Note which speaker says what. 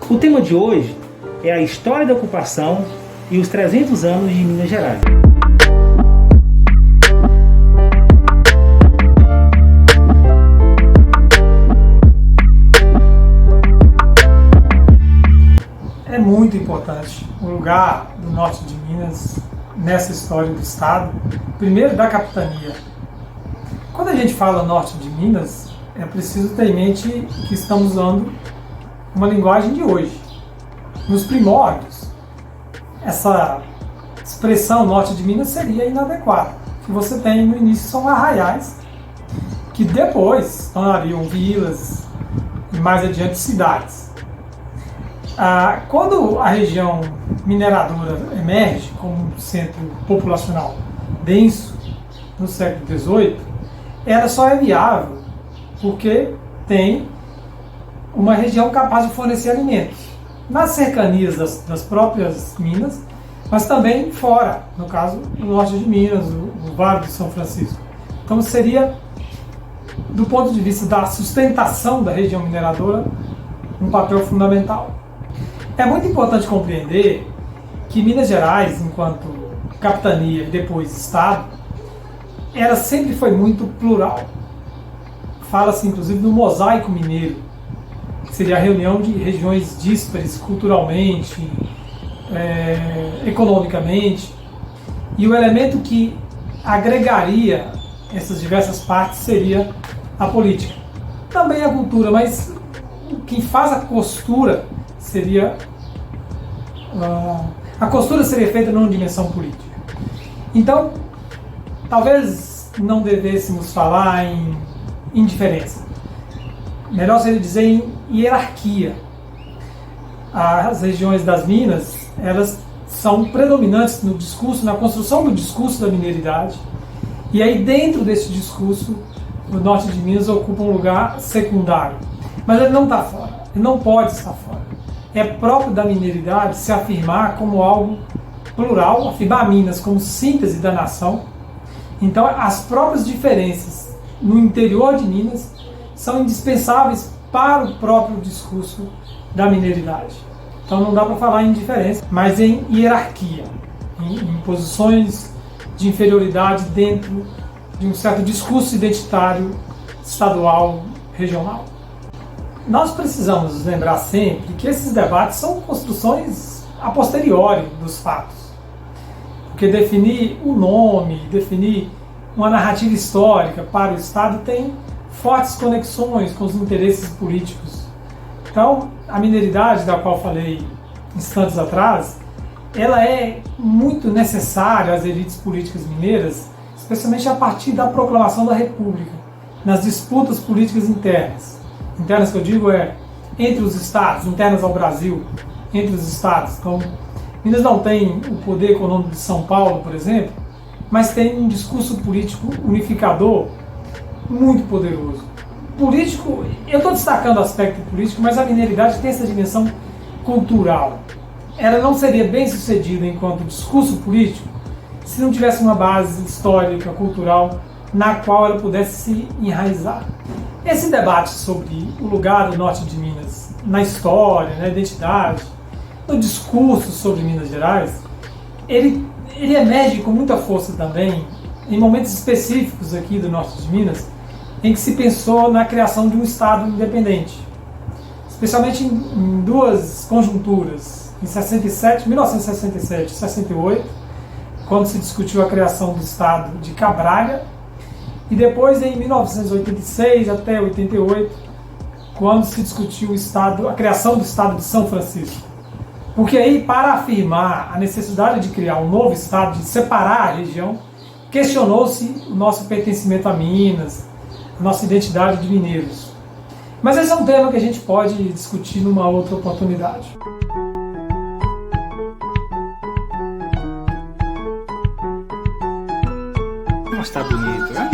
Speaker 1: O tema de hoje é a história da ocupação e os 300 anos de Minas Gerais.
Speaker 2: É muito importante o lugar do norte de Minas nessa história do estado, primeiro da capitania. Quando a gente fala norte de Minas, é preciso ter em mente que estamos usando uma linguagem de hoje. Nos primórdios, essa expressão norte de Minas seria inadequada. O que você tem no início são arraiais, que depois tornariam vilas e mais adiante cidades. Quando a região mineradora emerge como um centro populacional denso no século XVIII, ela só é viável porque tem uma região capaz de fornecer alimentos nas cercanias das próprias minas, mas também fora, no caso, no norte de Minas, o Vale de São Francisco. Então seria, do ponto de vista da sustentação da região mineradora, um papel fundamental. É muito importante compreender que Minas Gerais, enquanto capitania e depois Estado, ela sempre foi muito plural. Fala-se inclusive no mosaico mineiro, que seria a reunião de regiões díspares culturalmente, economicamente, e o elemento que agregaria essas diversas partes seria a política. Também a cultura, mas quem faz a costura seria a costura seria feita numa dimensão política. Então, talvez não devêssemos falar em indiferença. Melhor seria dizer em hierarquia. As regiões das minas, elas são predominantes no discurso, na construção do discurso da mineridade. E aí, dentro desse discurso, o norte de Minas ocupa um lugar secundário. Mas ele não está fora, ele não pode estar fora. É próprio da mineridade se afirmar como algo plural, afirmar Minas como síntese da nação. Então, as próprias diferenças no interior de Minas são indispensáveis para o próprio discurso da mineridade. Então, não dá para falar em diferença, mas em hierarquia, em posições de inferioridade dentro de um certo discurso identitário estadual, regional. Nós precisamos lembrar sempre que esses debates são construções a posteriori dos fatos. Porque definir o nome, definir uma narrativa histórica para o Estado tem fortes conexões com os interesses políticos. Então, a mineridade, da qual falei instantes atrás, ela é muito necessária às elites políticas mineiras, especialmente a partir da proclamação da República, nas disputas políticas internas. Internas que eu digo entre os estados, internas ao Brasil, entre os estados. Então, Minas não tem o poder econômico de São Paulo, por exemplo, mas tem um discurso político unificador muito poderoso. Político, eu estou destacando o aspecto político, mas a mineridade tem essa dimensão cultural. Ela não seria bem sucedida enquanto discurso político se não tivesse uma base histórica, cultural, na qual ela pudesse se enraizar. Esse debate sobre o lugar do norte de Minas na história, na identidade, no discurso sobre Minas Gerais, ele emerge com muita força também em momentos específicos aqui do norte de Minas, em que se pensou na criação de um Estado independente, especialmente em duas conjunturas, em 1967 e 68, quando se discutiu a criação do Estado de Cabralha, e depois em 1986 até 88, quando se discutiu a criação do Estado de São Francisco. Porque aí, para afirmar a necessidade de criar um novo Estado, de separar a região, questionou-se o nosso pertencimento a Minas, a nossa identidade de mineiros. Mas esse é um tema que a gente pode discutir numa outra oportunidade.
Speaker 1: Como está bonito, né?